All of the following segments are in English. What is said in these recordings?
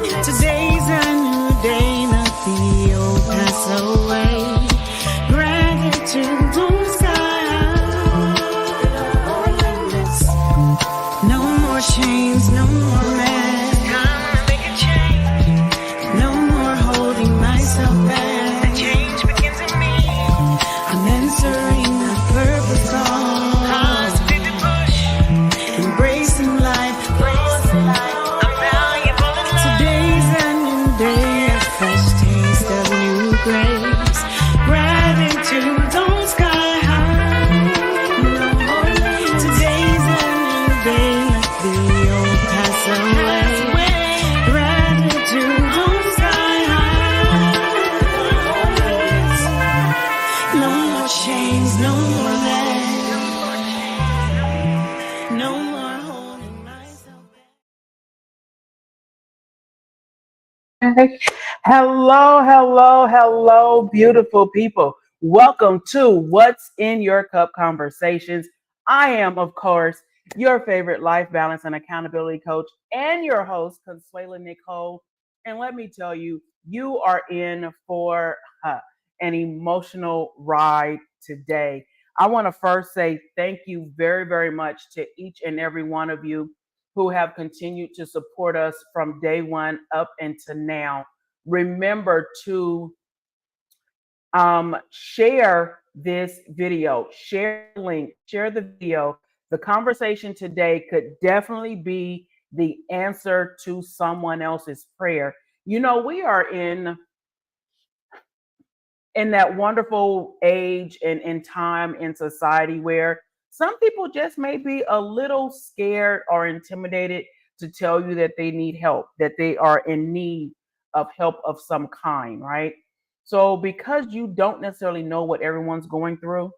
Today's a new day, let the old pass away. Gratitude to the sky. No more chains, no more masks. Gonna make a change. No more holding myself back. The change begins in me. I'm answering the purpose call. Cause to the push. Embracing life. I'm valuable in life. Today's a new day, a fresh taste of new grace. Gratitude don't sky high. No more lanes. Today's a new day, let the old pass away. Gratitude don't sky high. No more chains, no more lags. No more holding myself back. Hello, beautiful people. Welcome to What's in Your Cup Conversations. I am, of course, your favorite life balance and accountability coach and your host, Consuela Nicole. And let me tell you, you are in for an emotional ride today. I want to first say thank you very, very much to each and every one of you who have continued to support us from day one up until now. Remember to share this video, share the link, share the video. The conversation today could definitely be the answer to someone else's prayer. You know, we are in that wonderful age and time in society where some people just may be a little scared or intimidated to tell you that they need help, that they are in need of help of some kind, right? So, because you don't necessarily know what everyone's going through,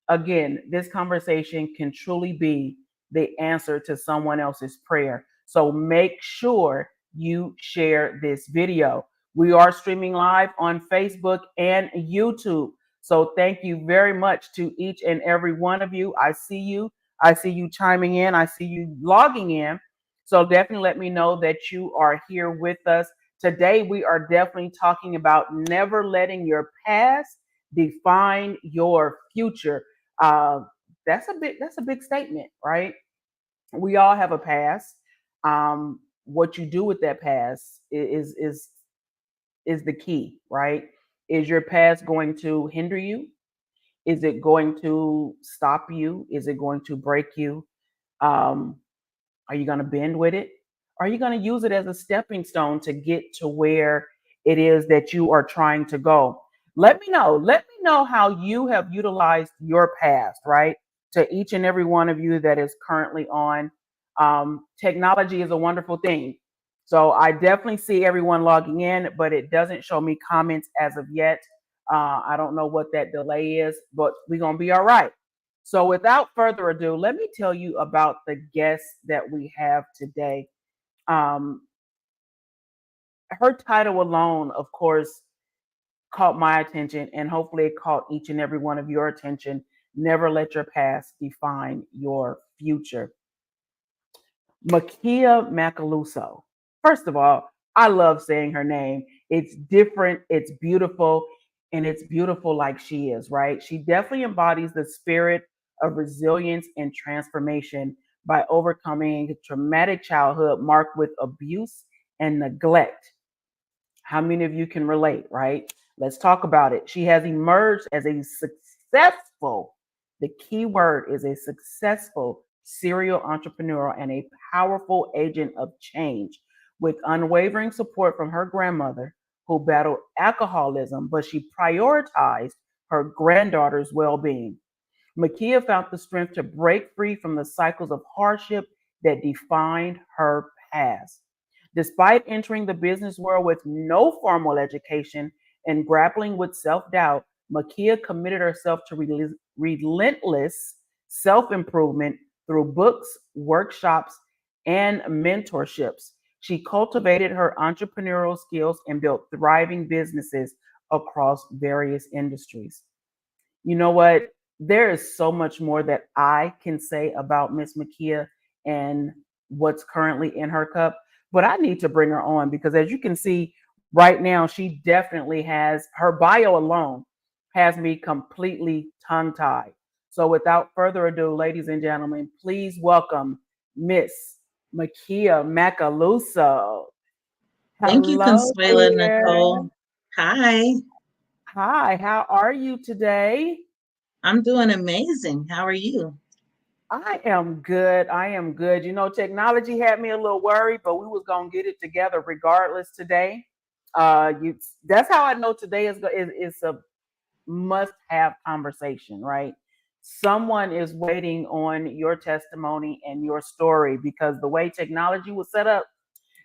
again, this conversation can truly be the answer to someone else's prayer. So make sure you share this video. We are streaming live on Facebook and YouTube. So thank you very much to each and every one of you. I see you. I see you chiming in. I see you logging in. So definitely let me know that you are here with us. Today, we are definitely talking about never letting your past define your future. uh, that's a big statement, right? We all have a past. What you do with that past is the key, right? Is your past going to hinder you? Is it going to stop you? Is it going to break you? um, are you going to bend with it? Are you going to use it as a stepping stone to get to where it is that you are trying to go? Let me know. Let me know how you have utilized your past, right? To each and every one of you that is currently on. Technology is a wonderful thing. So I definitely see everyone logging in, but it doesn't show me comments as of yet. I don't know what that delay is, but we're going to be all right. So, without further ado, let me tell you about the guest that we have today. Um, Her title alone, of course, caught my attention, and hopefully, it caught each and every one of your attention. Never let your past define your future. Makea Macaluso. First of all, I love saying her name. It's different, it's beautiful, and it's beautiful like she is, right? She definitely embodies the spirit of resilience and transformation by overcoming a traumatic childhood marked with abuse and neglect. How many of you can relate, right? Let's talk about it. She has emerged as a successful, the key word is a successful serial entrepreneur and a powerful agent of change with unwavering support from her grandmother who battled alcoholism, but she prioritized her granddaughter's well being. Makea found the strength to break free from the cycles of hardship that defined her past. Despite entering the business world with no formal education and grappling with self doubt, Makea committed herself to relentless self improvement through books, workshops, and mentorships. She cultivated her entrepreneurial skills and built thriving businesses across various industries. You know what? There is so much more that I can say about Miss Makea and what's currently in her cup. but I need to bring her on because as you can see right now, she definitely has her bio alone has me completely tongue tied. So without further ado, ladies and gentlemen, please welcome Miss Makea Macaluso. Thank you, Hello, Consuela, dear. Nicole. Hi, Hi, how are you today? I'm doing amazing. How are you? I am good. I am good. You know, technology had me a little worried, but we was gonna get it together regardless today. You that's how I know today is a must have conversation, right? Someone is waiting on your testimony and your story because the way technology was set up,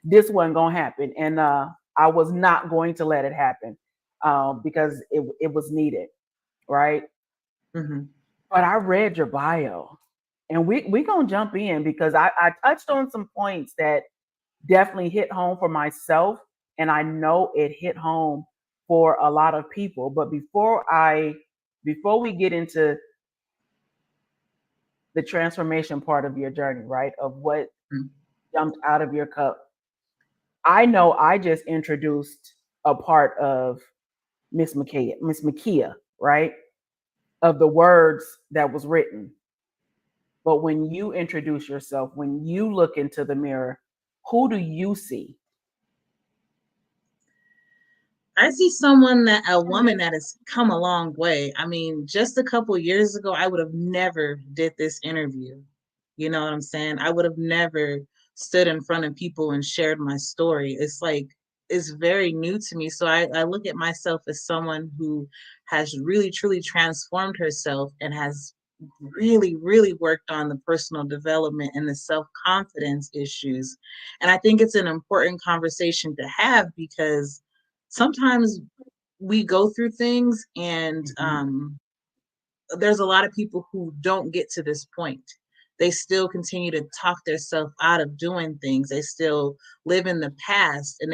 this wasn't gonna happen, and I was not going to let it happen because it was needed, right? Hmm. But I read your bio, and we gonna jump in because I touched on some points that definitely hit home for myself, and I know it hit home for a lot of people. But before we get into the transformation part of your journey, right, of what jumped out of your cup, I know I just introduced a part of Miss Makea, right, of the words that was written. But when you introduce yourself, when you look into the mirror, who do you see? I see a woman that has come a long way. I mean, just a couple years ago, I would have never did this interview. You know what I'm saying? I would have never stood in front of people and shared my story. It's like, it's very new to me. So I look at myself as someone who has really, truly transformed herself and has really, really worked on the personal development and the self confidence issues. And I think it's an important conversation to have because sometimes we go through things and Mhm. there's a lot of people who don't get to this point. They still continue to talk themselves out of doing things. They still live in the past, and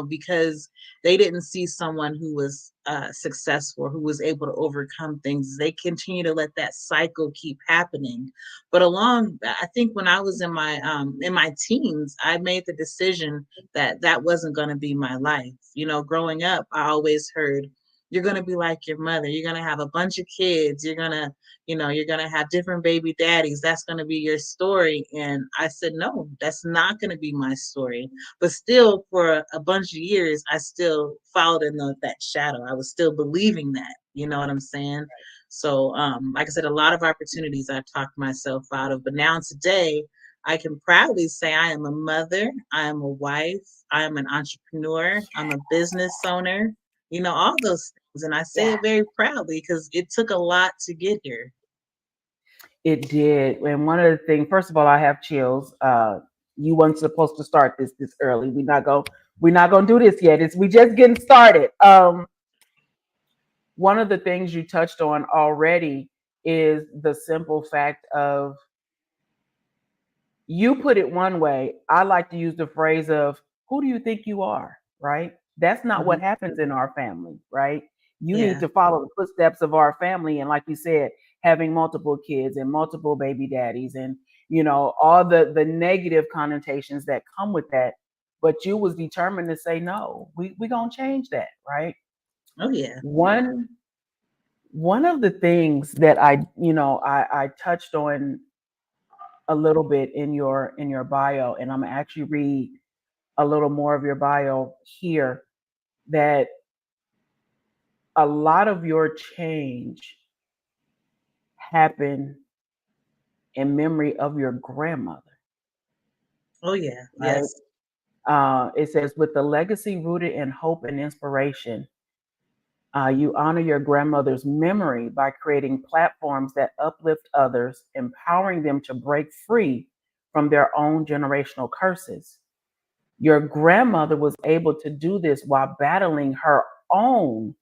because they didn't see someone who was successful, who was able to overcome things, they continue to let that cycle keep happening. But I think when I was in my teens, I made the decision that that wasn't going to be my life. Growing up, I always heard you're going to be like your mother. You're going to have a bunch of kids. You're going to have different baby daddies. That's going to be your story. And I said, no, that's not going to be my story. But still, for a bunch of years, I still followed in that shadow. I was still believing that. You know what I'm saying? So, like I said, a lot of opportunities I talked myself out of. But now today, I can proudly say I am a mother, I am a wife, I am an entrepreneur, I'm a business owner, all those things. And I say Yeah, it very proudly because it took a lot to get here. it did. And one of the things, first of all, I have chills. You weren't supposed to start this early. We're not gonna do this yet. We just getting started. One of the things you touched on already is the simple fact of you put it one way. I like to use the phrase of who do you think you are, right? That's not what Hmm. happens in our family, right? You need Yeah. to follow the footsteps of our family. And like you said, having multiple kids and multiple baby daddies and, all the negative connotations that come with that. But you was determined to say, no, we going to change that, right? Oh, yeah. One, one of the things that I touched on a little bit in your bio, and I'm actually read a little more of your bio here, that a lot of your change happened in memory of your grandmother, Oh, yeah. right? Yes. It says, with the legacy rooted in hope and inspiration, you honor your grandmother's memory by creating platforms that uplift others, empowering them to break free from their own generational curses. Your grandmother was able to do this while battling her own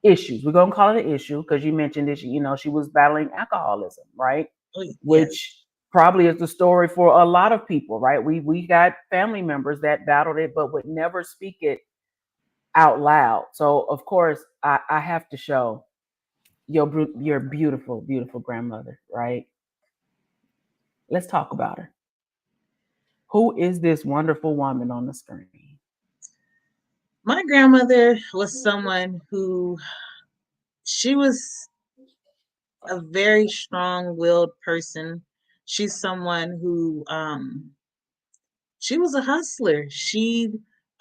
issues. We're gonna call it an issue because you mentioned this. She was battling alcoholism, right? Oh, yes. Which probably is the story for a lot of people, right? We got family members that battled it, but would never speak it out loud. So of course, I have to show your beautiful, beautiful grandmother, right? Let's talk about her. Who is this wonderful woman on the screen? My grandmother was someone who, she was a very strong-willed person. She's someone who she was a hustler. She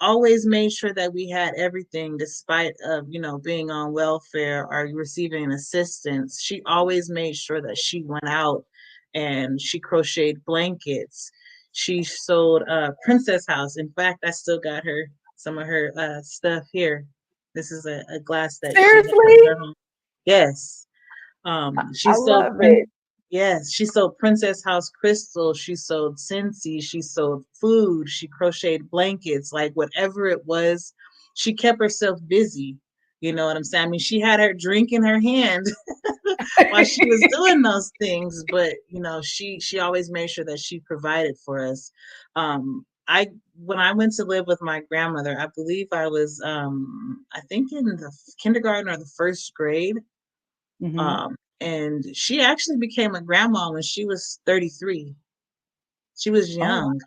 always made sure that we had everything despite of, being on welfare or receiving assistance. She always made sure that she went out and she crocheted blankets. She sold Princess House. In fact, I still got her some of her stuff here. This is a glass that she had Seriously? in her home. Yes. She I sold love it. yes, she sold Princess House crystal, she sold Scentsy, she sold food, she crocheted blankets, like whatever it was, she kept herself busy. You know what I'm saying? I mean, she had her drink in her hand while she was doing those things, but she always made sure that she provided for us. I When I went to live with my grandmother, I believe I was I think in the kindergarten or the first grade. Hmm. And she actually became a grandma when she was 33. She was Oh, young.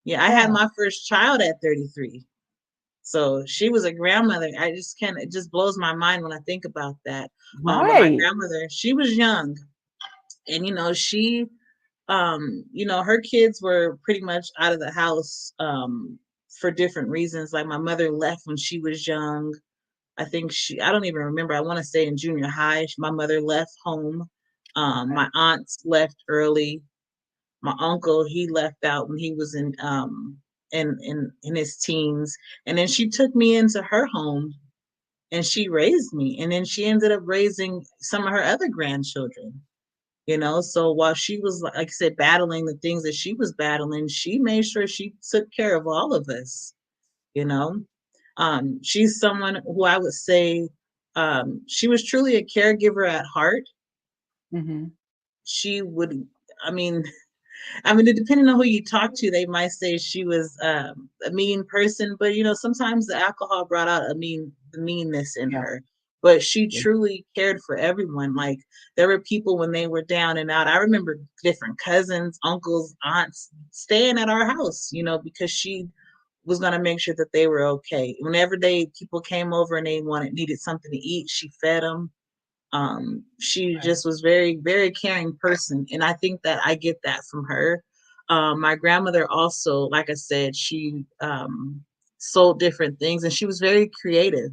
Yeah, I had wow. my first child at 33. So she was a grandmother. I just can't, it just blows my mind when I think about that. But my Right. grandmother, she was young. And, her kids were pretty much out of the house for different reasons. Like my mother left when she was young. I don't even remember. I want to say in junior high, my mother left home. Okay. My aunts left early. My uncle, he left out when he was in his teens. And then she took me into her home and she raised me. And then she ended up raising some of her other grandchildren. So while she was, like I said, battling the things that she was battling, she made sure she took care of all of us, you know. She's someone who I would say she was truly a caregiver at heart. Hmm. She would, I mean, depending on who you talk to, they might say she was a mean person, but sometimes the alcohol brought out the meanness in Yeah. her. But she Yeah. truly cared for everyone. Like there were people when they were down and out. I remember different cousins, uncles, aunts staying at our house, because she was going to make sure that they were okay. Whenever people came over and they needed something to eat, she fed them. She Right. just was very, very caring person, and I think that I get that from her. My grandmother also, like I said, she sold different things, and she was very creative.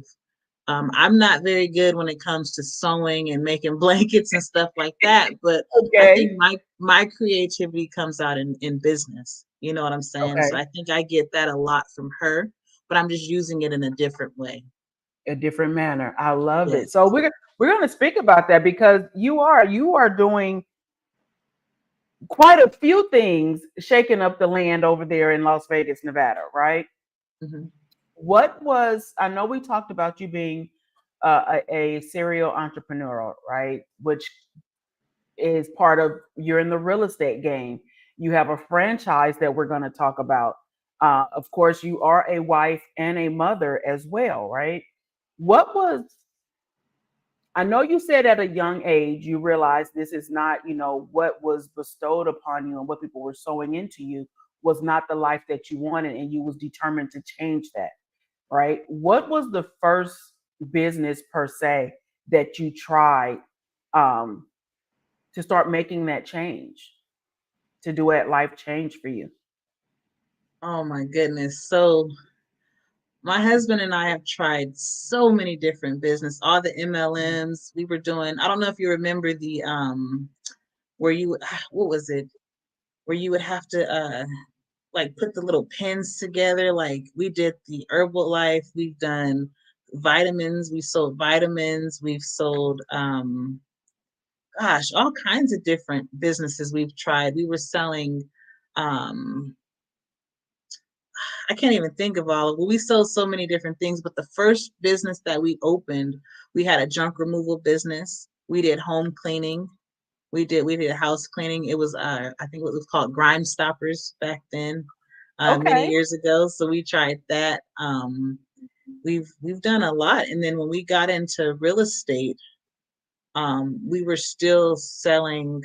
I'm not very good when it comes to sewing and making blankets and stuff like that, but I think Okay. my creativity comes out in business. You know what I'm saying? So Okay. I think I get that a lot from her, but I'm just using it in a different way. A different manner. I love it. Yes. So we're going to speak about that because you are doing quite a few things shaking up the land over there in Las Vegas, Nevada, right? Hmm. What was, I know we talked about you being a serial entrepreneur, right? Which is part of, you're in the real estate game. You have a franchise that we're going to talk about. Of course, you are a wife and a mother as well, right? What was, I know you said at a young age you realized this is not, what was bestowed upon you and what people were sowing into you was not the life that you wanted, and you was determined to change that, right? What was the first business per se that you tried um, to start making that change, to do that life change for you? Oh my goodness. So my husband and I have tried so many different business, all the MLMs we were doing. I don't know if you remember the where you what was it? Where you would have to like put the little pins together. Like we did the Herbalife, we've done vitamins, we sold vitamins, we've sold gosh, all kinds of different businesses we've tried. We were selling um I can't even think of all of it. We sold so many different things, but the first business that we opened, we had a junk removal business. We did home cleaning. We did house cleaning. It was I think it was called Grime Stoppers back then, many Okay. years ago. So we tried that. We've done a lot. And then when we got into real estate, we were still selling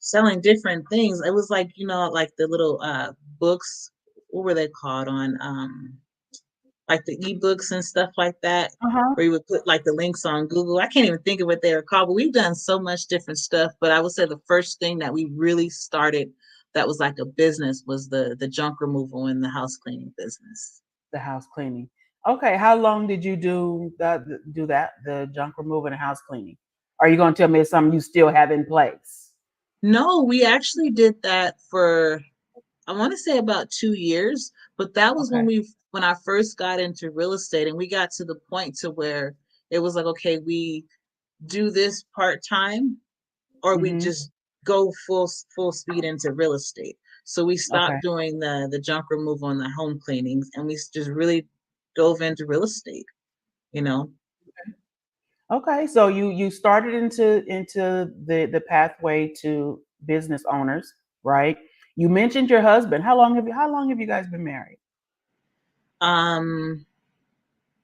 selling different things. It was like, like the little books, what were they called on like the ebooks and stuff like that, Uh-huh. where you would put like the links on Google. I can't even think of what they were called, but we've done so much different stuff. But I would say the first thing that we really started that was like a business was the junk removal and the house cleaning business. The house cleaning. Okay, how long did you do that, the junk removal and house cleaning? Are you going to tell me it's something you still have in place? No, we actually did that for, I want to say about 2 years, but that was Okay. when I first got into real estate, and we got to the point to where it was like, okay, we do this part time, or we Mm-hmm. just go full speed into real estate. So we Okay. stopped doing the junk removal and the home cleanings, and we just really dove into real estate. You know, Okay. So you started into the pathway to business owners, right? You mentioned your husband. How long have you guys been married? um,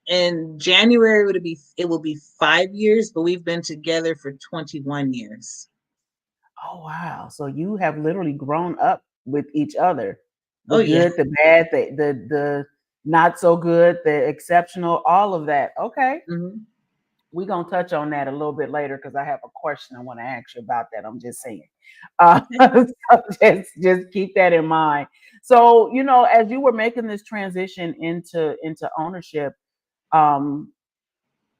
in January it will be 5 years, but we've been together for 21 years. Oh wow. So you have literally grown up with each other. The Oh yeah. good, the bad, the not so good, the exceptional, all of that. Okay. Hmm. We're gonna touch on that a little bit later because I have a question I want to ask you about that. I'm just saying. Okay. So just keep that in mind. So, as you were making this transition into ownership, um,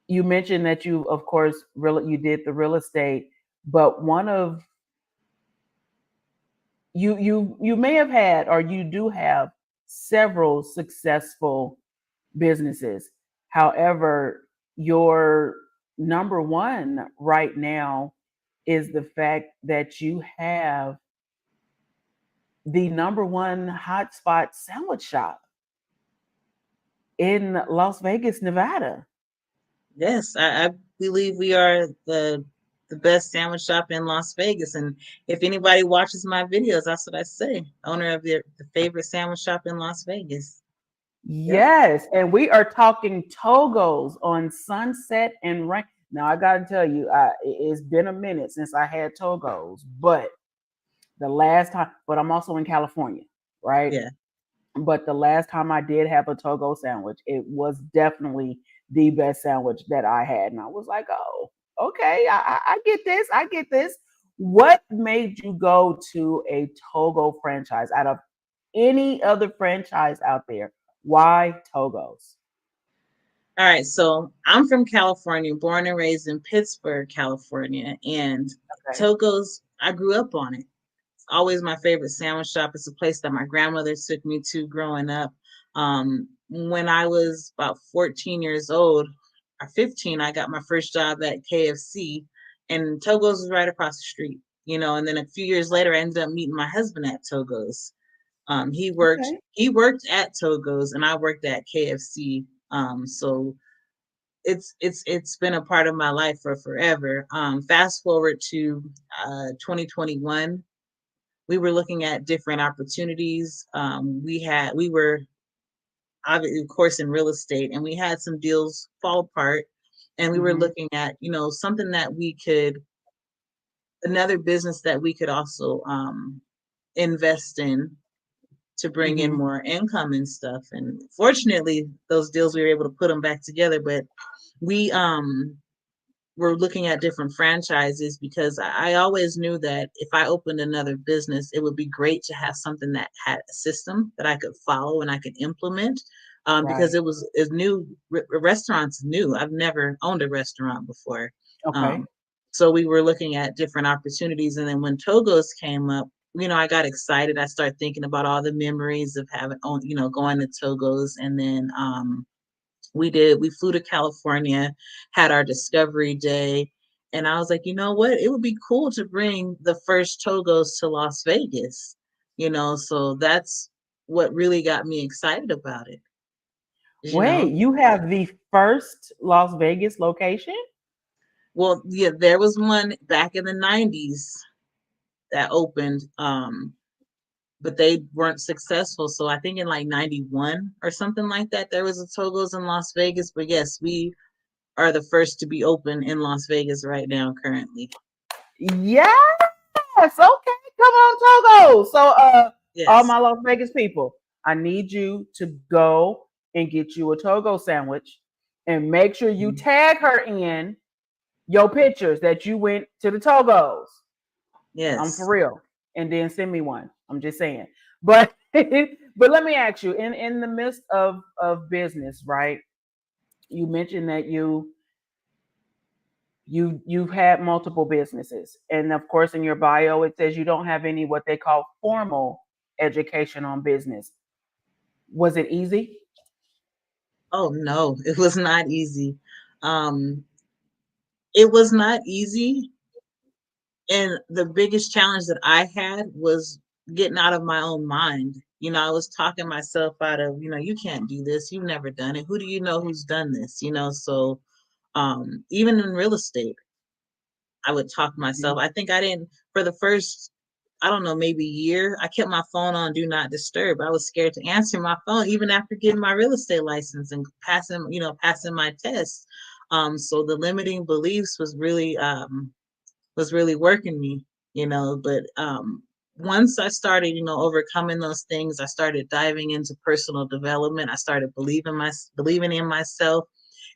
you mentioned that you, of course, you did the real estate, but one of you may have had, or you do have, several successful businesses. However, your number one right now is the fact that you have the number one hotspot sandwich shop in Las Vegas, Nevada. Yes, I believe we are the best sandwich shop in Las Vegas. And if anybody watches my videos, that's what I say. Owner of the favorite sandwich shop in Las Vegas. Yep. Yes, and we are talking Togos on Sunset and Rank. Now I got to tell you, it's been a minute since I had Togos, but the last time, but I'm also in California, right? Yeah. But the last time I did have a Togo sandwich, it was definitely the best sandwich that I had. And I was like, oh, okay, I get this. I get this. What made you go to a Togo franchise out of any other franchise out there? Why Togos? All right. So I'm from California, born and raised in Pittsburgh, California. And Okay. Togo's, I grew up on it. Always my favorite sandwich shop. It's a place that my grandmother took me to growing up. When I was about 14 years old or 15, I got my first job at KFC, and Togo's was right across the street. And then a few years later, I ended up meeting my husband at Togo's. He worked Okay. he worked at Togo's, and I worked at KFC. So it's been a part of my life for forever. Fast forward to 2021, we were looking at different opportunities. We were obviously, of course, in real estate, and we had some deals fall apart. And we were Mm-hmm. looking at, something that we could, another business that we could also invest in to bring in Mm-hmm. more income and stuff. And fortunately, those deals we were able to put them back together. But we were looking at different franchises because I always knew that if I opened another business, it would be great to have something that had a system that I could follow and I could implement. Because Right. is new. Restaurants new. I've never owned a restaurant before. Okay. Um, so we were looking at different opportunities, and then when Togo's came up, I got excited. I started thinking about all the memories of having on, going to Togo's, and then we flew to California, had our discovery day, and I was like, you know what, it would be cool to bring the first Togos to Las Vegas. So that's what really got me excited about it. you know Wait, you have the first Las Vegas location? well, yeah, there was one back in the 90s that opened, but they weren't successful. So I think in like 91 or something like that, there was a Togos in Las Vegas. But yes, we are the first to be open in Las Vegas right now currently. Yes. Yes, okay. Come on, Togo. So all Yes. my Las Vegas people, I need you to go and get you a Togo sandwich and make sure you Mhm. tag her in your pictures that you went to the Togos. I'm for Yes. real. And then send me one. I'm just saying. But but let me ask you, in the midst of business, right? You mentioned that you've had multiple businesses. And of course in your bio it says you don't have any what they call formal education on business. Was it easy? Oh no, it was not easy. Um, it was not easy. And the biggest challenge that I had was getting out of my own mind. I was talking myself out of, you can't do this. You've never done it. Who do you know who's done this? So even in real estate, I would talk myself. Mhm. I think I didn't for the first, I don't know, maybe year. I kept my phone on do not disturb. I was scared to answer my phone even after getting my real estate license and passing my test. So the limiting beliefs was really working me, but once I started, overcoming those things, I started diving into personal development. I started believing in myself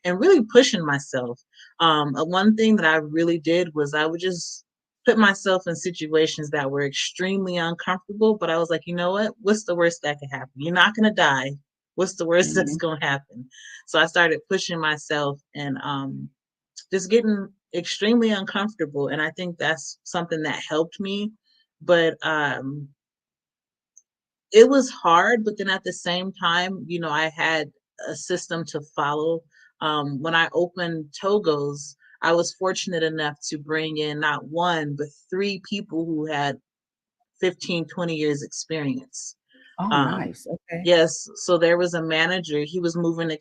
and really pushing myself. One thing that I really did was I would just put myself in situations that were extremely uncomfortable, but I was like, you know what? What's the worst that could happen? You're not going to die. What's the worst that's Mhm. going to happen? So I started pushing myself and just getting extremely uncomfortable. And I think that's something that helped me. But it was hard, but then at the same time, I had a system to follow. When I opened Togo's, I was fortunate enough to bring in not one, but three people who had 15, 20 years experience. Oh, Um, nice. Okay. yes, so there was a manager. He was moving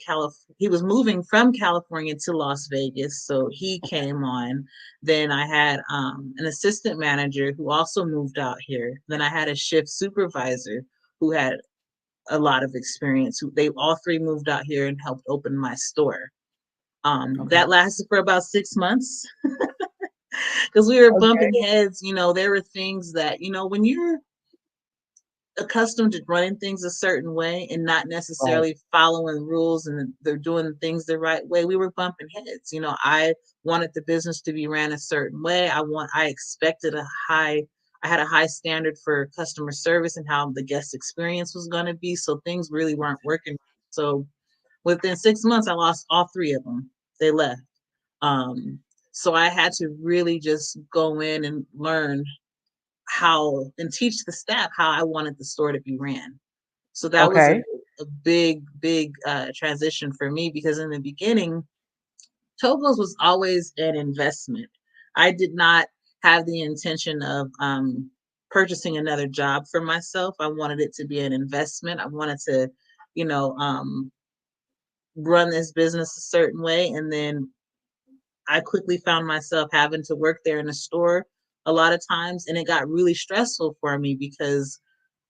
from California to Las Vegas, so he came on. Then I had an assistant manager who also moved out here. Then I had a shift supervisor who had a lot of experience. They all three moved out here and helped open my store. Okay. That lasted for about 6 months because we were bumping Okay. heads. There were things that when you're accustomed to running things a certain way and not Right. necessarily following rules and they're doing things the right way, we were bumping heads. I wanted the business to be ran a certain way. I expected I had a high standard for customer service and how the guest experience was going to be. So things really weren't working. So within 6 months, I lost all three of them. They left. Um, so I had to really just go in and learn how and teach the staff how I wanted the store to be ran. So that was Okay. a big transition for me because in the beginning, Togo's was always an investment. I did not have the intention of purchasing another job for myself. I wanted it to be an investment. I wanted to, you know, um, run this business a certain way. And then I quickly found myself having to work there in a store a lot of times. And it got really stressful for me because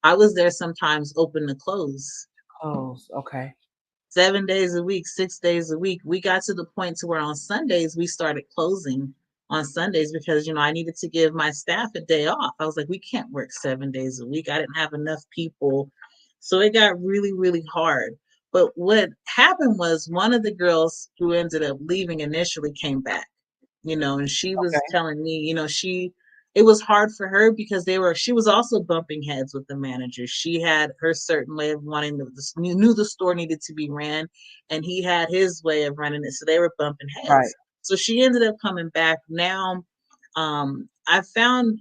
I was there sometimes open to close, Close. Okay. 7 days a week, 6 days a week. We got to the point to where on Sundays we started closing on Sundays because I needed to give my staff a day off. I was like, we can't work 7 days a week. I didn't have enough people. So it got really, really hard. But what happened was one of the girls who ended up leaving initially came back, and she was Okay. telling me, it was hard for her because she was also bumping heads with the manager. She had her certain way of wanting knew the store needed to be ran, and he had his way of running it. So they were bumping Right. heads. So she ended up coming back. Now, I found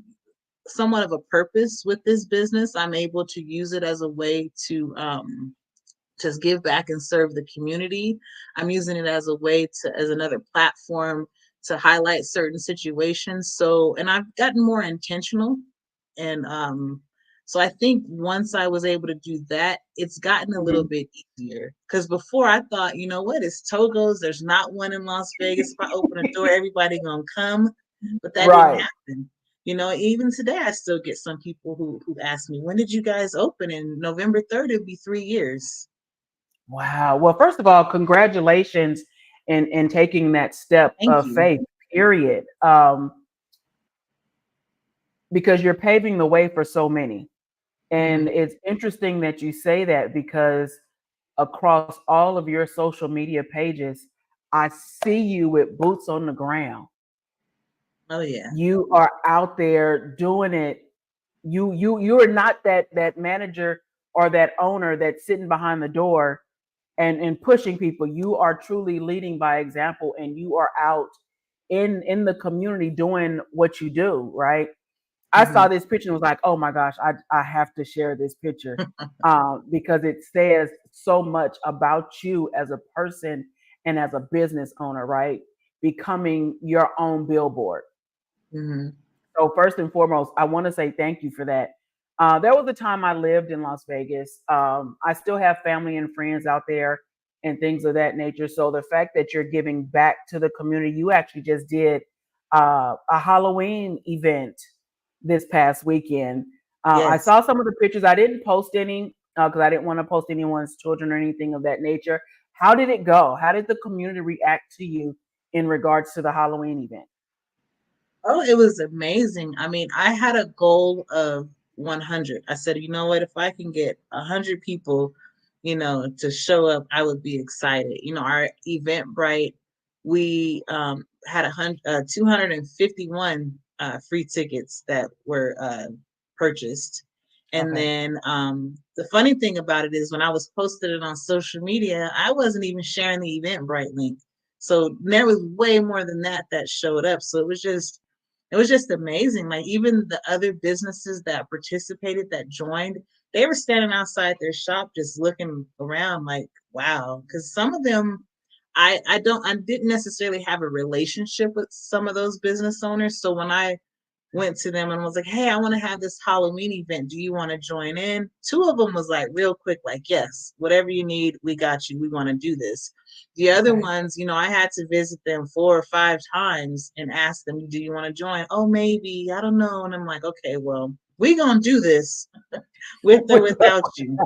somewhat of a purpose with this business. I'm able to use it as a way to just give back and serve the community. I'm using it as a way as another platform to highlight certain situations. So, and I've gotten more intentional. And so I think once I was able to do that, it's gotten a little Mhm. bit easier. Because before I thought, you know what, it's Togo's. There's not one in Las Vegas. If I open a door, everybody gonna come. But that didn't Right. happen. Even today, I still get some people who ask me, when did you guys open? And November 3rd, it'll be 3 years. Wow. Well, first of all, congratulations in taking that step Thank of you. faith, period. because you're paving the way for so many. Hmm. And it's interesting that you say that because across all of your social media pages, I see you with boots on the ground. Oh yeah. You are out there doing it. You are not that manager or that owner that's sitting behind the door and pushing people. You are truly leading by example, and you are out in the community doing what you do, right? I Hmm. saw this picture and was like, oh my gosh, I have to share this picture because it says so much about you as a person and as a business owner, right? Becoming your own billboard. Hmm. So first and foremost, I want to say thank you for that. There was a time I lived in Las Vegas. I still have family and friends out there and things of that nature. So the fact that you're giving back to the community, you actually just did a Halloween event this past weekend. I Yes. saw some of the pictures. I didn't post any because I didn't want to post anyone's children or anything of that nature. How did it go? How did the community react to you in regards to the Halloween event? Oh, it was amazing. I mean, I had a goal of 100. I said, you know what, if I can get 100 people, to show up, I would be excited. Our Eventbrite, we had 251 free tickets that were purchased. And Okay. then the funny thing about it is when I was posting it on social media, I wasn't even sharing the Eventbrite link. So there was way more than that showed up. So it was just amazing. Like even the other businesses that participated, that joined, they were standing outside their shop just looking around like, wow. Because some of them, I didn't necessarily have a relationship with some of those business owners. So when I went to them and was like, hey, I want to have this Halloween event. Do you want to join in? Two of them was like real quick, like, yes, whatever you need, we got you. We want to do this. The other Okay. ones, I had to visit them 4 or 5 times and ask them, do you want to join? Oh, maybe, I don't know. And I'm like, okay, well, we gonna do this with or without you.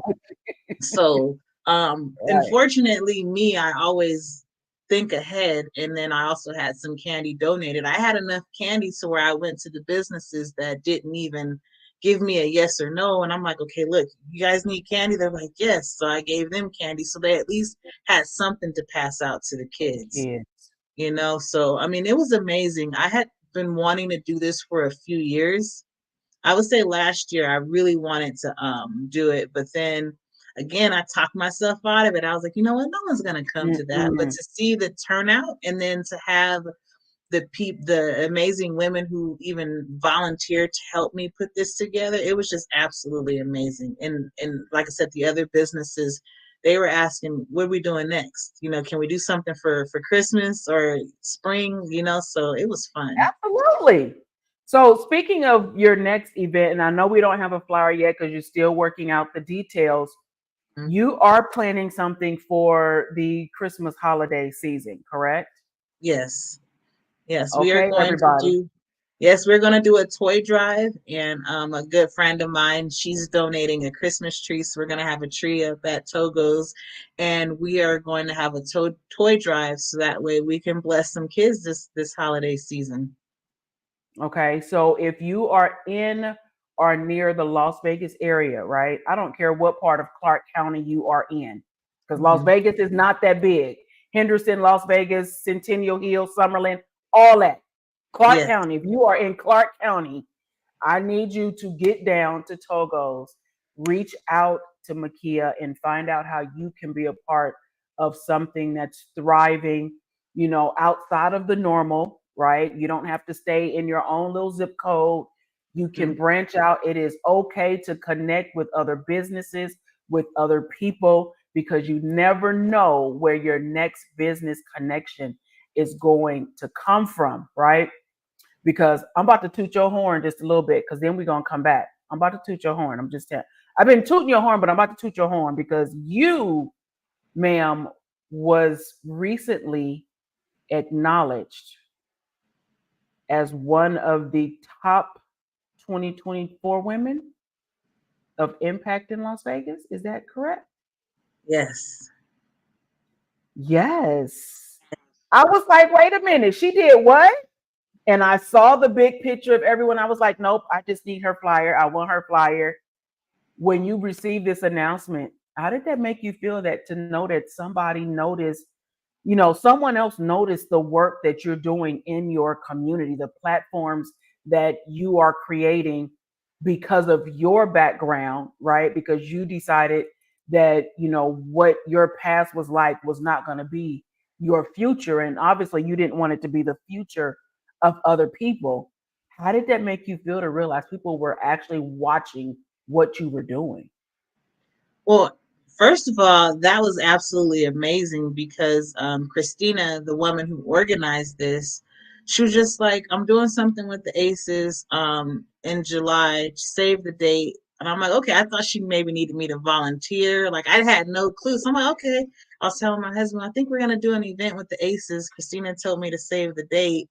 So, Right. unfortunately, me, I always think ahead. And then I also had some candy donated. I had enough candy to where I went to the businesses that didn't even give me a yes or no. And I'm like, okay, look, you guys need candy? They're like, yes. So I gave them candy. So they at least had something to pass out to the kids, Yeah. So, I mean, it was amazing. I had been wanting to do this for a few years. I would say last year I really wanted to do it, but then again I talked myself out of it. I was like, you know what, no one's gonna come to that. But Mm-mm. to see the turnout and then to have the amazing women who even volunteered to help me put this together, it was just absolutely amazing. And like I said, the other businesses, they were asking, what are we doing next? Can we do something for Christmas or spring? So it was fun. Absolutely. So speaking of your next event, and I know we don't have a flyer yet because you're still working out the details. Mhm. You are planning something for the Christmas holiday season, correct? Yes. Yes, we are Okay, going to everybody. do. Yes, we're going to do a toy drive, and a good friend of mine, she's donating a Christmas tree, so we're going to have a tree up at Togo's, and we are going to have a toy drive, so that way we can bless some kids this holiday season. Okay, so if you are in or near the Las Vegas area, right? I don't care what part of Clark County you are in, because Las Hmm. Vegas is not that big. Henderson, Las Vegas, Centennial Hill, Summerlin, all that. Clark Yes. County, if you are in Clark County, I need you to get down to Togo's, reach out to Makea and find out how you can be a part of something that's thriving, outside of the normal, right? You don't have to stay in your own little zip code. You can Mhm. branch out. It is okay to connect with other businesses, with other people, because you never know where your next business connection is going to come from, right? Because I'm about to toot your horn just a little bit because then we're gonna come back. I'm about to toot your horn. I'm just telling. I've been tooting your horn, but I'm about to toot your horn because you, ma'am, was recently acknowledged as one of the top 2024 women of impact in Las Vegas. Is that correct? Yes. Yes. I was like, wait a minute, she did what? And I saw the big picture of everyone. I was like, nope, I just need her flyer. I want her flyer. When you received this announcement, how did that make you feel, that to know that somebody noticed, someone else noticed the work that you're doing in your community, the platforms that you are creating because of your background, right? Because you decided that, what your past was like was not going to be your future. And obviously, you didn't want it to be the future of other people. How did that make you feel to realize people were actually watching what you were doing? Well, first of all, that was absolutely amazing because Christina, the woman who organized this, she was just like, I'm doing something with the Aces in July, save the date. And I'm like, okay, I thought she maybe needed me to volunteer. Like, I had no clue. So I'm like, okay. I was telling my husband, I think we're going to do an event with the Aces. Christina told me to save the date.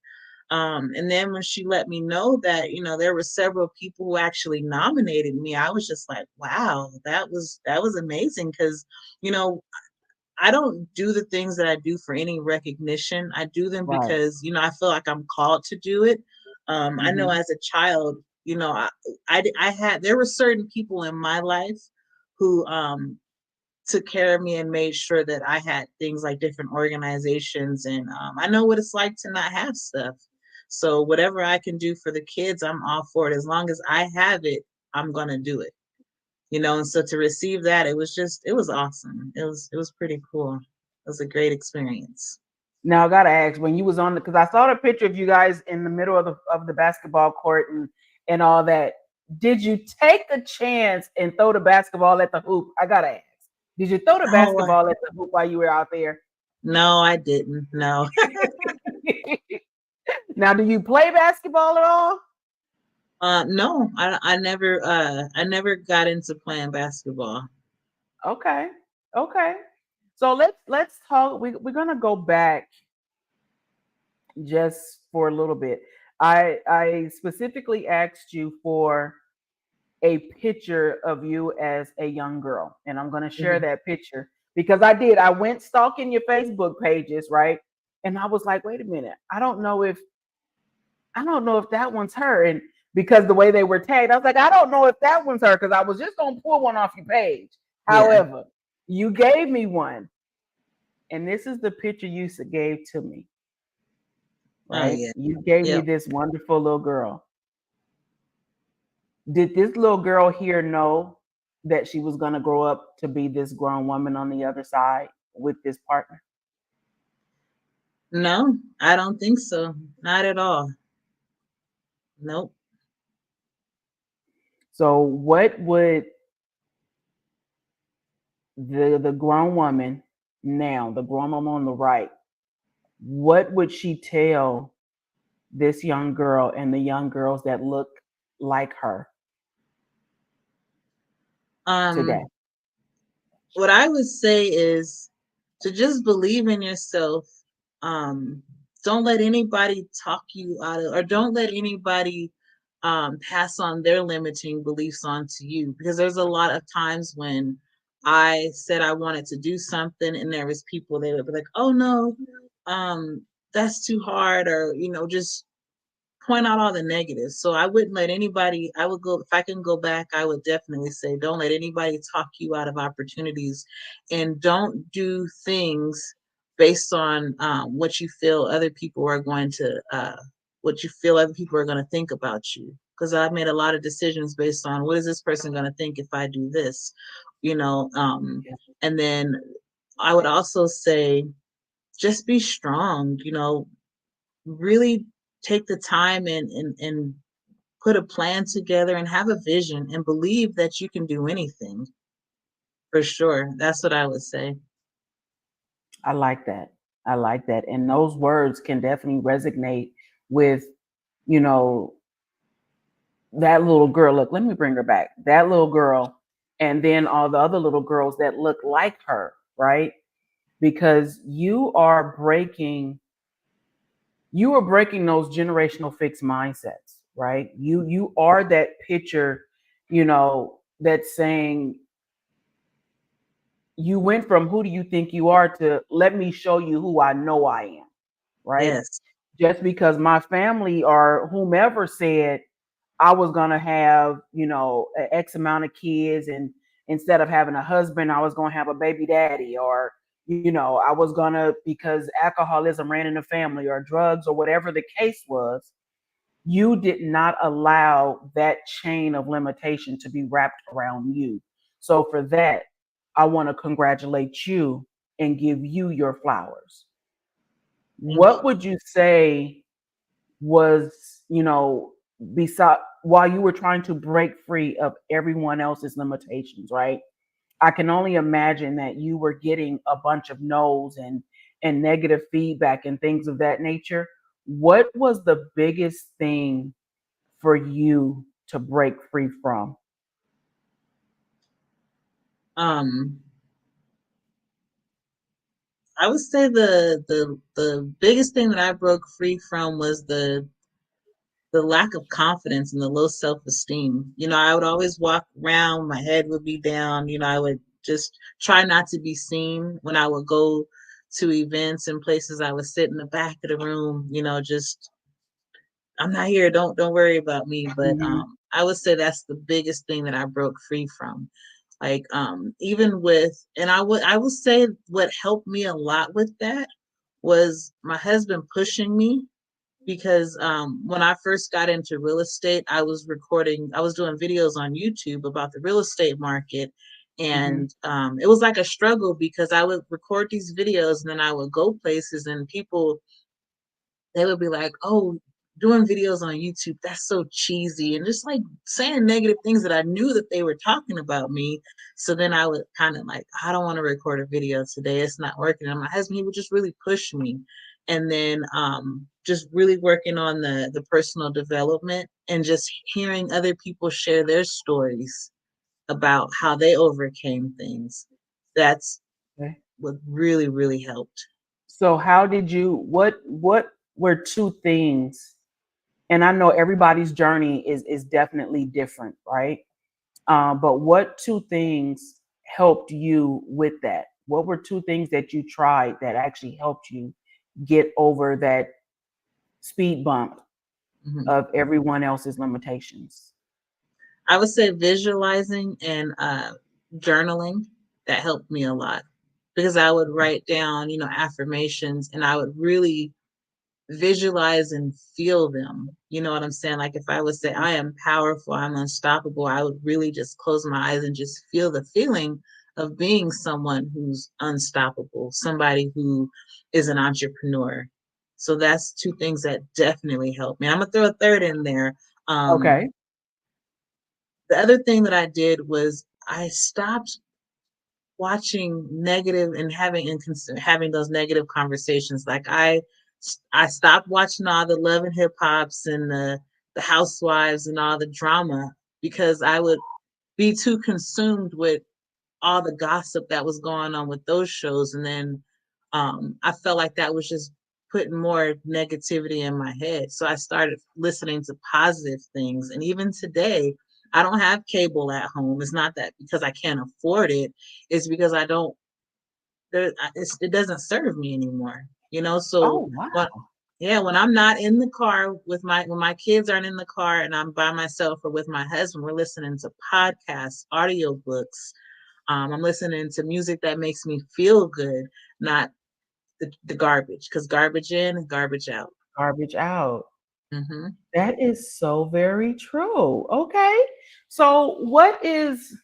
And then when she let me know that, there were several people who actually nominated me, I was just like, wow, that was amazing. Cause, you know, I don't do the things that I do for any recognition. I do them Right. because, I feel like I'm called to do it. I know Hmm. as a child, I had, there were certain people in my life who, took care of me and made sure that I had things like different organizations. And I know what it's like to not have stuff. So whatever I can do for the kids, I'm all for it. As long as I have it, I'm gonna do it. And so to receive that, it was awesome. It was pretty cool. It was a great experience. Now I gotta ask, when you was on, because I saw the picture of you guys in the middle of the basketball court and all that. Did you take a chance and throw the basketball at the hoop? I gotta ask. Did you throw the Oh basketball at the hoop while you were out there? no, I didn't. No. Now, do you play basketball at all? No, I never got into playing basketball. Okay. Okay. So let's talk. We're gonna go back just for a little bit. I specifically asked you for a picture of you as a young girl, and I'm gonna share Mhm. that picture because I did. I went stalking your Facebook pages, right? And I was like, wait a minute, I don't know if that one's her. And because the way they were tagged, I was like, I don't know if that one's her, because I was just gonna pull one off your page. Yeah. However, you gave me one, and this is the picture you gave to me, Oh right? yeah. You gave me Yep. this wonderful little girl. Did this little girl here know that she was gonna grow up to be this grown woman on the other side with this partner? No, I don't think so. Not at all. Nope. So what would the grown woman now, the grown woman on the right, what would she tell this young girl and the young girls that look like her today? Um, what I would say is to just believe in yourself. Um, don't let anybody talk you out of, or don't let anybody pass on their limiting beliefs onto you. Because there's a lot of times when I said I wanted to do something, and there was people that would be like, "Oh no, um, that's too hard," or just point out all the negatives. So I wouldn't let anybody, I would go, if I can go back, I would definitely say, don't let anybody talk you out of opportunities, and don't do things based on what you feel other people are going to, what you feel other people are going to think about you. Because I've made a lot of decisions based on what is this person going to think if I do this, you know. And then I would also say, just be strong, really take the time and put a plan together and have a vision and believe that you can do anything. For sure, that's what I would say. I like that. I like that. And those words can definitely resonate with, you know, that little girl. Look, let me bring her back. That little girl, and then all the other little girls that look like her, right? Because you are breaking those generational fixed mindsets, right? You are that picture, that's saying you went from who do you think you are to let me show you who I know I am, right? Yes. just because my family or whomever said I was gonna have, X amount of kids, and instead of having a husband, I was gonna have a baby daddy, or I was gonna, because alcoholism ran in the family, or drugs, or whatever the case was. You did not allow that chain of limitation to be wrapped around you. So for that, I want to congratulate you and give you your flowers. Thank you. What would you say was, beside, while you were trying to break free of everyone else's limitations, right? I can only imagine that you were getting a bunch of no's and negative feedback and things of that nature. What was the biggest thing for you to break free from? Um, I would say the biggest thing that I broke free from was the lack of confidence and the low self-esteem. I would always walk around, my head would be down, I would just try not to be seen when I would go to events and places. I would sit in the back of the room, just I'm not here, don't worry about me. But Hmm. I would say that's the biggest thing that I broke free from. Like even with, and I would say what helped me a lot with that was my husband pushing me, because when I first got into real estate, I was doing videos on YouTube about the real estate market. Hmm. And it was like a struggle, because I would record these videos and then I would go places and people, they would be like, oh, doing videos on YouTube, that's so cheesy. And just like saying negative things that I knew that they were talking about me. So then I would kind of like, I don't want to record a video today. It's not working. And my husband, he would just really push me. And then just really working on the personal development and just hearing other people share their stories about how they overcame things. That's Okay. what really, really helped. So how did you, what were two things? And I know everybody's journey is definitely different, right? But what two things helped you with that? What were two things that you tried that actually helped you get over that speed bump Mhm. of everyone else's limitations? I would say visualizing and journaling, that helped me a lot, because I would write down, affirmations, and I would really visualize and feel them. You know what I'm saying? Like if I would say, I am powerful, I'm unstoppable, I would really just close my eyes and just feel the feeling of being someone who's unstoppable, somebody who is an entrepreneur. So that's two things that definitely help me. I'm gonna throw a third in there. Okay. The other thing that I did was I stopped watching negative and having those negative conversations. Like I stopped watching all the Love and Hip Hops and the Housewives and all the drama, because I would be too consumed with all the gossip that was going on with those shows. And then I felt like that was just putting more negativity in my head. So I started listening to positive things. And even today, I don't have cable at home. It's not that because I can't afford it. It's because I don't, it doesn't serve me anymore. So Oh, what, wow. yeah, when I'm not in the car when my kids aren't in the car and I'm by myself or with my husband, we're listening to podcasts, audiobooks. I'm listening to music that makes me feel good, not the garbage, because garbage in and garbage out. Garbage out. Hmm. That is so very true. Okay. So, what is,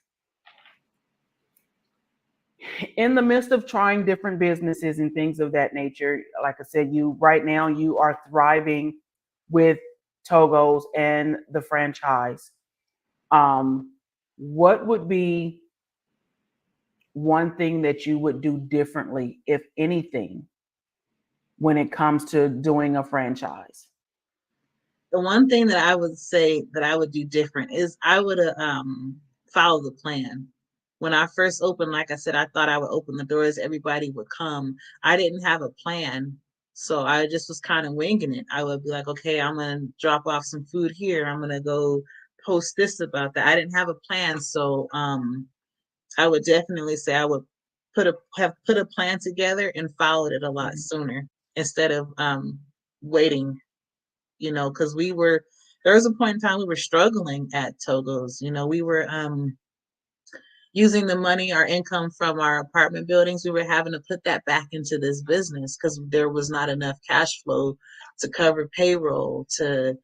in the midst of trying different businesses and things of that nature, like I said, you right now you are thriving with Togo's and the franchise. Um, what would be one thing that you would do differently, if anything, when it comes to doing a franchise? The one thing that I would say that I would do different is I would follow the plan. When I first opened, like I said, I thought I would open the doors, everybody would come. I didn't have a plan. So I just was kind of winging it. I would be like, okay, I'm going to drop off some food here. I'm going to go post this about that. I didn't have a plan. So I would definitely say I would have put a plan together and followed it a lot sooner, instead of waiting, because there was a point in time we were struggling at Togo's. We were using the money, our income from our apartment buildings, we were having to put that back into this business because there was not enough cash flow to cover payroll, to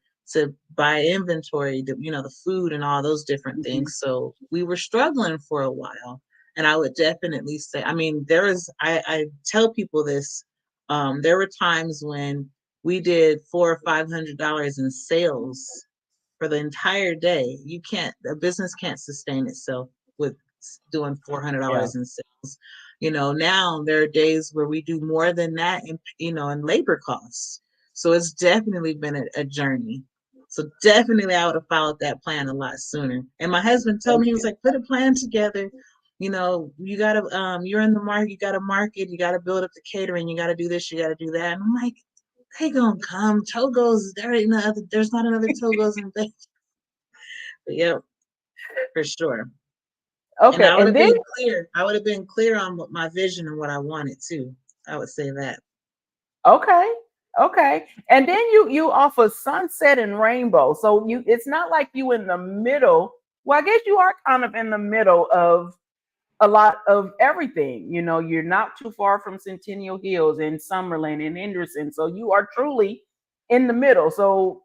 buy inventory, the food and all those different Mhm. things. So we were struggling for a while. And I would definitely say, I mean, I tell people this. There were times when we did $400 or $500 in sales for the entire day. A business can't sustain itself with doing Yeah. $400 in sales. Now there are days where we do more than that in labor costs. So it's definitely been a journey. So definitely I would have followed that plan a lot sooner. And my husband told me, he was like, put a plan together. You gotta you're in the market, you gotta market, you gotta build up the catering, you gotta do this, you gotta do that. And I'm like, they gonna come. Togo's, there's not another Togo's in Vegas. But yeah, for sure. And Okay. And then I would have been clear on what my vision and what I wanted too. I would say that. okay. Okay. And then you offer sunset and rainbow. So it's not like you in the middle. Well, I guess you are kind of in the middle of a lot of everything. You're not too far from Centennial Hills and Summerlin and Henderson. So you are truly in the middle. So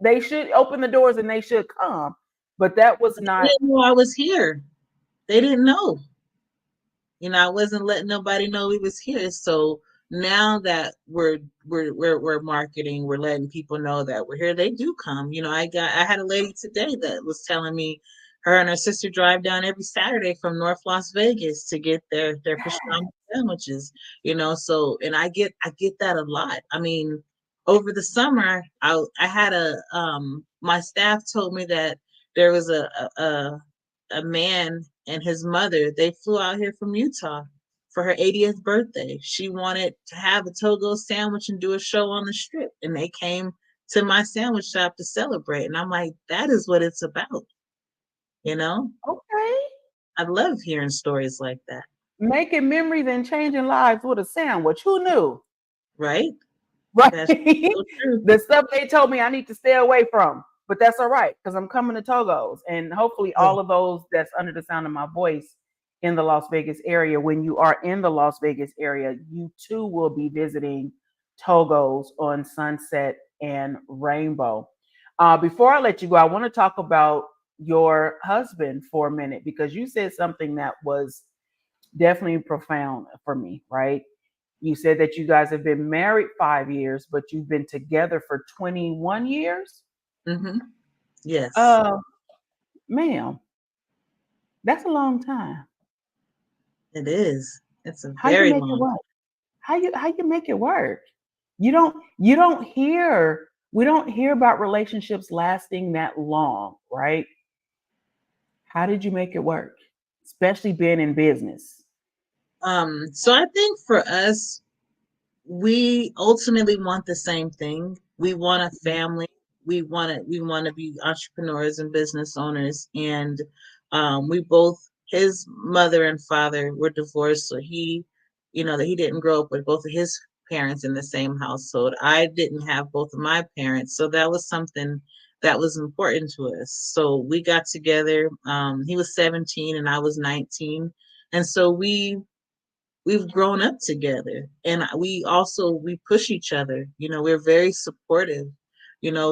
they should open the doors and they should come. But that was But they not didn't know I was here. They didn't know. I wasn't letting nobody know we was here. So now that we're marketing, we're letting people know that we're here. They do come. I had a lady today that was telling me her and her sister drive down every Saturday from North Las Vegas to get their pastrami sandwiches. So and I get that a lot. I mean, over the summer, I had my staff told me that there was a man and his mother, they flew out here from Utah for her 80th birthday. She wanted to have a Togo sandwich and do a show on the strip. And they came to my sandwich shop to celebrate. And I'm like, that is what it's about. You know, okay. I love hearing stories like that. Making memories and changing lives with a sandwich. Who knew? Right? Right. That's so true. The stuff they told me I need to stay away from. But that's all right because I'm coming to Togo's. And hopefully, Yeah. all of those that's under the sound of my voice in the Las Vegas area, when you are in the Las Vegas area, you too will be visiting Togo's on Sunset and Rainbow. Before I let you go, I want to talk about your husband for a minute because you said something that was definitely profound for me, right? You said that you guys have been married 5 years, but you've been together for 21 years. Mm-hmm. Yes, Uh, ma'am, that's a long time. it is. It's a How you very make it long. work? How you make it work? You don't hear we don't hear about relationships lasting that long, right? How did you make it work? Especially being in business. So I think for us, we ultimately want the same thing. We want a family. We want to be entrepreneurs and business owners. And we both, his mother and father were divorced, so that he didn't grow up with both of his parents in the same household. I didn't have both of my parents, so that was something that was important to us. So we got together. He was 17 and I was 19, and so we've grown up together, and we push each other. We're very supportive.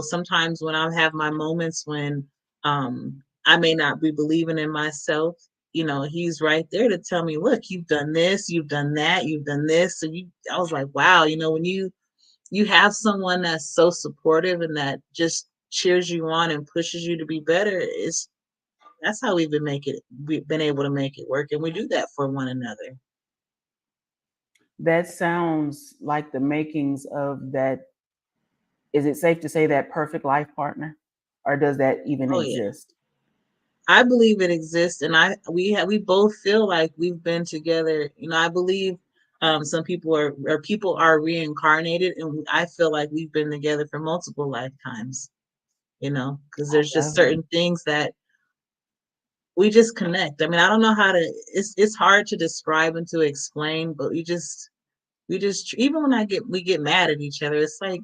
Sometimes when I have my moments when I may not be believing in myself, he's right there to tell me, look, you've done this, you've done that, you've done this. So I was like, wow, when you have someone that's so supportive and that just cheers you on and pushes you to be better, that's how we've been able to make it work, and we do that for one another. That sounds like the makings of that. Is it safe to say that perfect life partner? Or does that even Oh yeah. exist? I believe it exists, and we both feel like we've been together. I believe some people are reincarnated, and I feel like we've been together for multiple lifetimes. Because there's I just love it. certain things that we just connect. I mean, I don't know how to. It's hard to describe and to explain, but we just even when we get mad at each other, it's like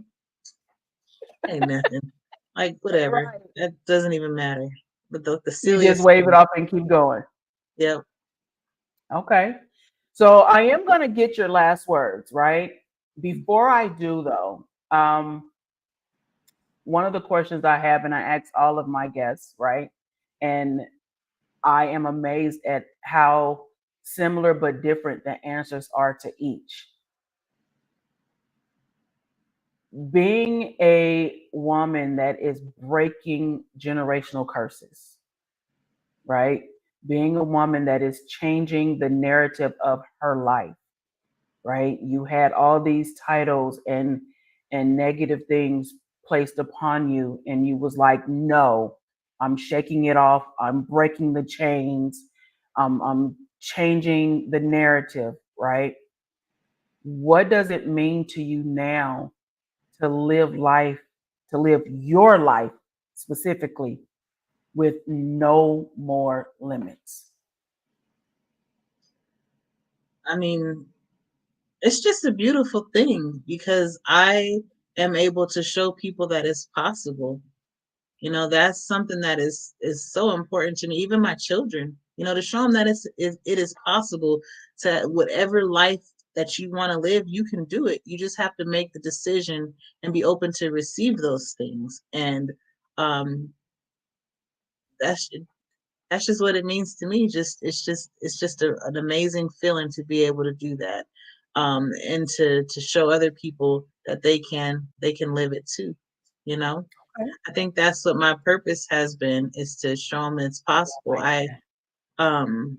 Ain't nothing. Like whatever. Right. That doesn't even matter. But the You just silliest wave it thing. off and keep going. Yep. Okay. So I am going to get your last words, right? Before I do, though, one of the questions I have, and I ask all of my guests, right? And I am amazed at how similar but different the answers are to each. Being a woman that is breaking generational curses, right? Being a woman that is changing the narrative of her life, right? You had all these titles and negative things placed upon you, and you was like, no, I'm shaking it off. I'm breaking the chains. I'm changing the narrative, right? What does it mean to you now to live life, to live your life specifically with no more limits? I mean, it's just a beautiful thing because I am able to show people that it's possible. That's something that is so important to me. Even my children, to show them that it is possible to whatever life that you want to live, you can do it. You just have to make the decision and be open to receive those things. And um, that's that's just what it means to me. It's just an amazing feeling to be able to do that, and to show other people that they can live it too. You know. Okay. I think that's what my purpose has been, is to show them it's possible. Like I that. um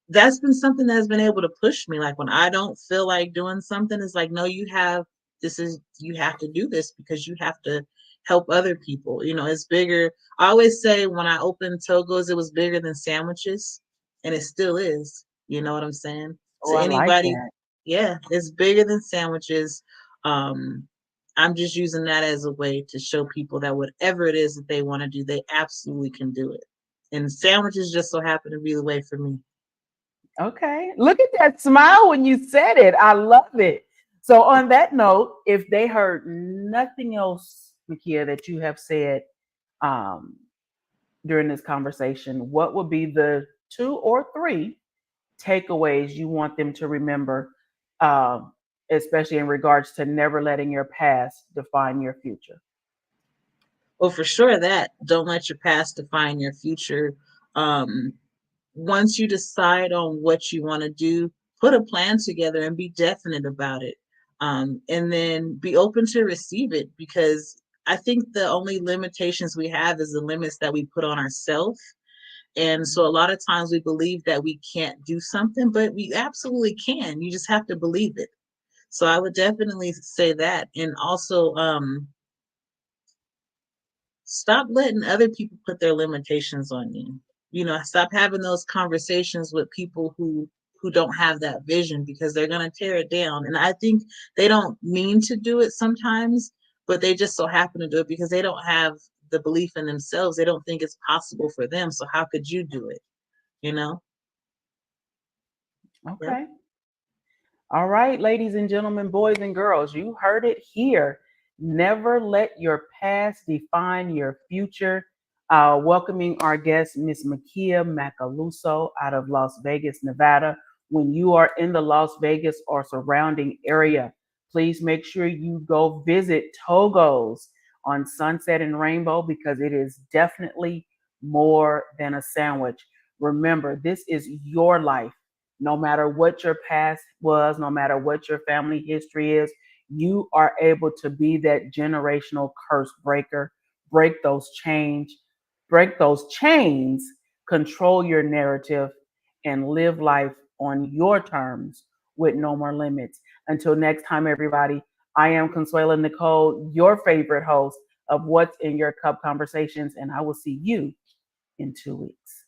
That's been something that's been able to push me. Like when I don't feel like doing something, it's like, no, you have to do this because you have to help other people. It's bigger. I always say when I opened Togo's, it was bigger than sandwiches, and it still is. You know what I'm saying? Oh, To I like anybody, that. yeah, it's bigger than sandwiches. Um, I'm just using that as a way to show people that whatever it is that they want to do, they absolutely can do it. And sandwiches just so happen to be the way for me. Okay. Look at that smile when you said it. I love it. So, on that note, if they heard nothing else, Makea, that you have said um, during this conversation, what would be the two or three takeaways you want them to remember, um, especially in regards to never letting your past define your future? Well, for sure that don't let your past define your future. Um, Once you decide on what you want to do, put a plan together and be definite about it. And then be open to receive it, because I think the only limitations we have is the limits that we put on ourselves. And so a lot of times we believe that we can't do something, but we absolutely can. You just have to believe it. So I would definitely say that. And also, stop letting other people put their limitations on you. Stop having those conversations with people who don't have that vision, because they're going to tear it down. And I think they don't mean to do it sometimes, but they just so happen to do it because they don't have the belief in themselves. They don't think it's possible for them. So how could you do it? You know? Yep. Okay. All right, ladies and gentlemen, boys and girls, you heard it here. Never let your past define your future. Welcoming our guest, Miss Makea Macaluso out of Las Vegas, Nevada. When you are in the Las Vegas or surrounding area, please make sure you go visit Togo's on Sunset and Rainbow, because it is definitely more than a sandwich. Remember, this is your life. No matter what your past was, no matter what your family history is, you are able to be that generational curse breaker, break those chains, control your narrative, and live life on your terms with no more limits. Until next time, everybody, I am Consuela Nicole, your favorite host of What's in Your Cup Conversations, and I will see you in 2 weeks.